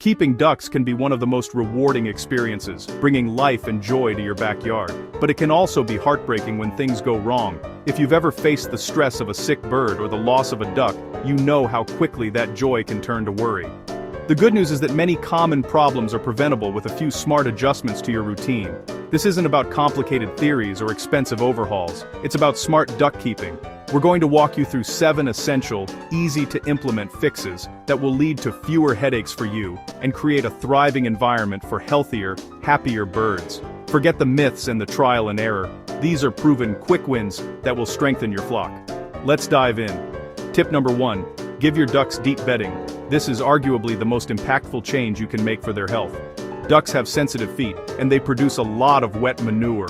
Keeping ducks can be one of the most rewarding experiences, bringing life and joy to your backyard. But it can also be heartbreaking when things go wrong. If you've ever faced the stress of a sick bird or the loss of a duck, you know how quickly that joy can turn to worry. The good news is that many common problems are preventable with a few smart adjustments to your routine. This isn't about complicated theories or expensive overhauls. It's about smart duck keeping. We're going to walk you through 7 essential, easy-to-implement fixes that will lead to fewer headaches for you and create a thriving environment for healthier, happier birds. Forget the myths and the trial and error. These are proven quick wins that will strengthen your flock. Let's dive in. Tip number 1. Give your ducks deep bedding. This is arguably the most impactful change you can make for their health. Ducks have sensitive feet, and they produce a lot of wet manure.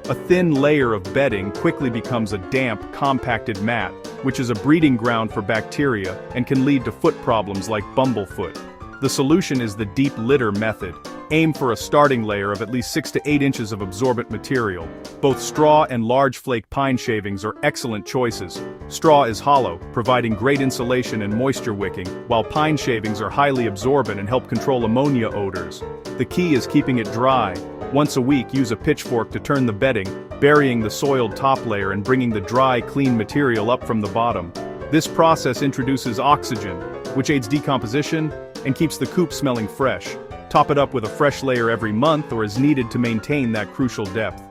A thin layer of bedding quickly becomes a damp, compacted mat, which is a breeding ground for bacteria and can lead to foot problems like bumblefoot. The solution is the deep litter method. Aim for a starting layer of at least 6 to 8 inches of absorbent material. Both straw and large flake pine shavings are excellent choices. Straw is hollow, providing great insulation and moisture wicking, while pine shavings are highly absorbent and help control ammonia odors. The key is keeping it dry. Once a week, use a pitchfork to turn the bedding, burying the soiled top layer and bringing the dry, clean material up from the bottom. This process introduces oxygen, which aids decomposition and keeps the coop smelling fresh. Top it up with a fresh layer every month or as needed to maintain that crucial depth.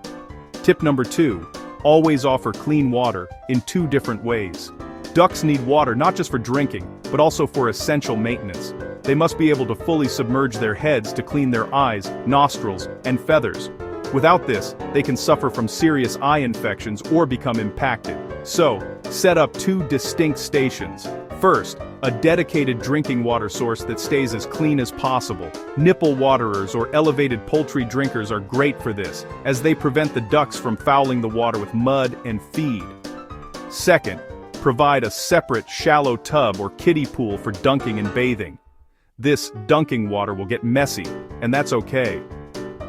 Tip number 2. Always offer clean water in 2 different ways. Ducks need water not just for drinking, but also for essential maintenance. They must be able to fully submerge their heads to clean their eyes, nostrils, and feathers. Without this, they can suffer from serious eye infections or become impacted. So, set up 2 distinct stations. First, a dedicated drinking water source that stays as clean as possible. Nipple waterers or elevated poultry drinkers are great for this, as they prevent the ducks from fouling the water with mud and feed. Second, provide a separate shallow tub or kiddie pool for dunking and bathing. This dunking water will get messy, and that's okay.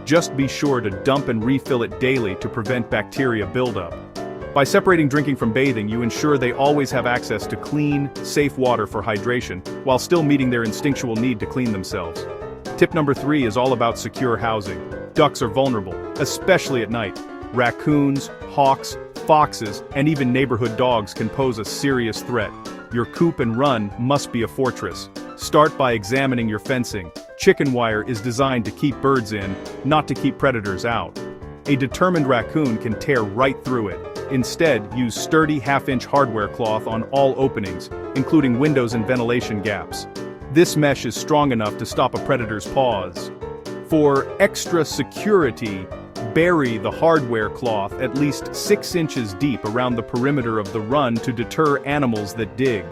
Just be sure to dump and refill it daily to prevent bacteria buildup. By separating drinking from bathing, you ensure they always have access to clean, safe water for hydration, while still meeting their instinctual need to clean themselves. Tip number 3 is all about secure housing. Ducks are vulnerable, especially at night. Raccoons, hawks, foxes, and even neighborhood dogs can pose a serious threat. Your coop and run must be a fortress. Start by examining your fencing. Chicken wire is designed to keep birds in, not to keep predators out. A determined raccoon can tear right through it. Instead, use sturdy half-inch hardware cloth on all openings, including windows and ventilation gaps. This mesh is strong enough to stop a predator's paws. For extra security, bury the hardware cloth at least 6 inches deep around the perimeter of the run to deter animals that dig.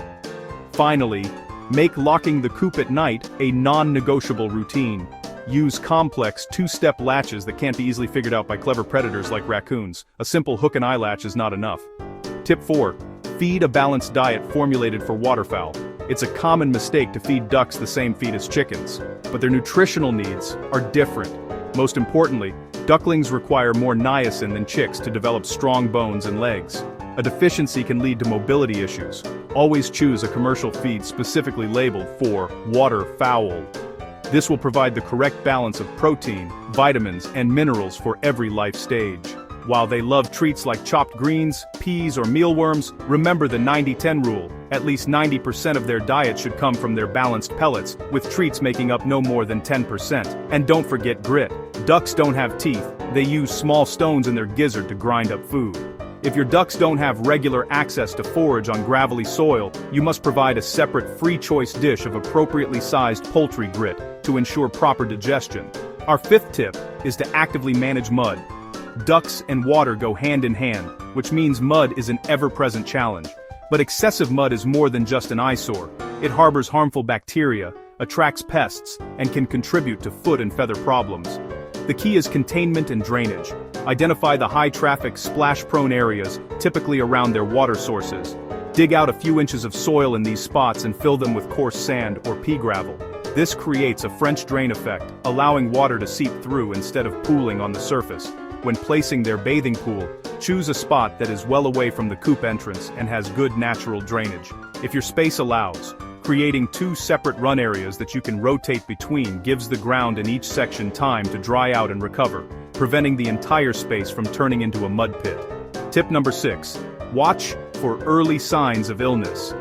Finally, make locking the coop at night a non-negotiable routine. Use complex 2-step latches that can't be easily figured out by clever predators like raccoons. A simple hook and eye latch is not enough. Tip 4. Feed a balanced diet formulated for waterfowl. It's a common mistake to feed ducks the same feed as chickens, but their nutritional needs are different. Most importantly, ducklings require more niacin than chicks to develop strong bones and legs. A deficiency can lead to mobility issues. Always choose a commercial feed specifically labeled for waterfowl. This will provide the correct balance of protein, vitamins, and minerals for every life stage. While they love treats like chopped greens, peas, or mealworms, remember the 90-10 rule. At least 90% of their diet should come from their balanced pellets, with treats making up no more than 10%. And don't forget grit. Ducks don't have teeth. They use small stones in their gizzard to grind up food. If your ducks don't have regular access to forage on gravelly soil, you must provide a separate free-choice dish of appropriately sized poultry grit to ensure proper digestion. Our 5th tip is to actively manage mud. Ducks and water go hand in hand, which means mud is an ever-present challenge. But excessive mud is more than just an eyesore. It harbors harmful bacteria, attracts pests, and can contribute to foot and feather problems. The key is containment and drainage. Identify the high-traffic, splash-prone areas, typically around their water sources. Dig out a few inches of soil in these spots and fill them with coarse sand or pea gravel. This creates a French drain effect, allowing water to seep through instead of pooling on the surface. When placing their bathing pool, choose a spot that is well away from the coop entrance and has good natural drainage. If your space allows, Creating two separate run areas that you can rotate between gives the ground in each section time to dry out and recover, preventing the entire space from turning into a mud pit. Tip number 6. Watch for early signs of illness.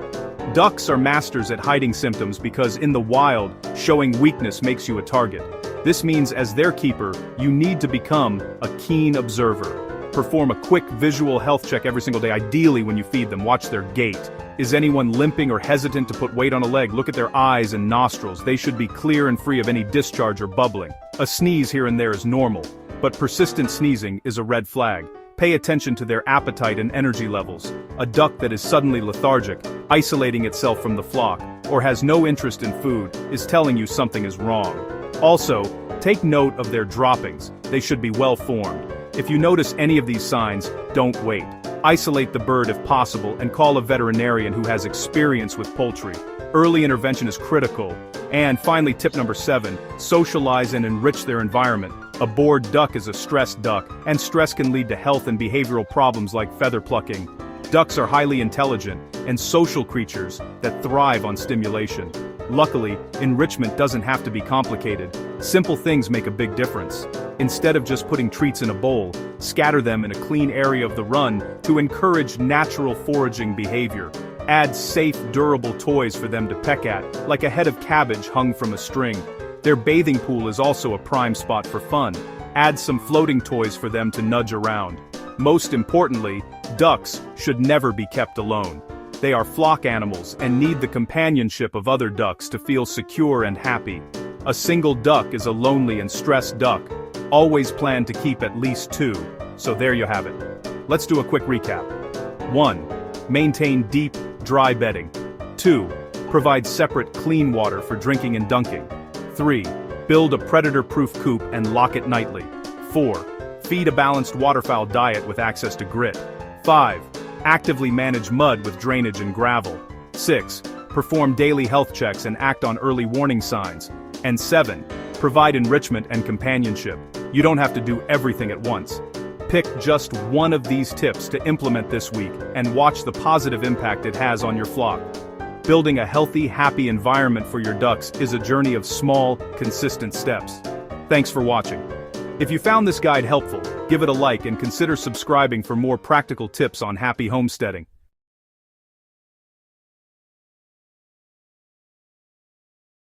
Ducks are masters at hiding symptoms because in the wild, showing weakness makes you a target. This means as their keeper, you need to become a keen observer. Perform a quick visual health check every single day, ideally when you feed them. Watch their gait. Is anyone limping or hesitant to put weight on a leg? Look at their eyes and nostrils. They should be clear and free of any discharge or bubbling. A sneeze here and there is normal, but persistent sneezing is a red flag. Pay attention to their appetite and energy levels. A duck that is suddenly lethargic, isolating itself from the flock, or has no interest in food, is telling you something is wrong. Also, take note of their droppings. They should be well formed. If you notice any of these signs, don't wait. Isolate the bird if possible and call a veterinarian who has experience with poultry. Early intervention is critical. And finally, tip number 7, socialize and enrich their environment. A bored duck is a stressed duck, and stress can lead to health and behavioral problems like feather plucking. Ducks are highly intelligent and social creatures that thrive on stimulation. Luckily, enrichment doesn't have to be complicated. Simple things make a big difference. Instead of just putting treats in a bowl, scatter them in a clean area of the run to encourage natural foraging behavior. Add safe, durable toys for them to peck at, like a head of cabbage hung from a string. Their bathing pool is also a prime spot for fun. Add some floating toys for them to nudge around. Most importantly, ducks should never be kept alone. They are flock animals and need the companionship of other ducks to feel secure and happy. A single duck is a lonely and stressed duck. Always plan to keep at least 2. So there you have it. Let's do a quick recap. 1. Maintain deep, dry bedding. 2. Provide separate clean water for drinking and dunking. 3. Build a predator-proof coop and lock it nightly. 4. Feed a balanced waterfowl diet with access to grit. 5. Actively manage mud with drainage and gravel. 6. Perform daily health checks and act on early warning signs. And 7. Provide enrichment and companionship. You don't have to do everything at once. Pick just one of these tips to implement this week and watch the positive impact it has on your flock. Building a healthy, happy environment for your ducks is a journey of small, consistent steps. Thanks for watching. If you found this guide helpful, give it a like and consider subscribing for more practical tips on happy homesteading.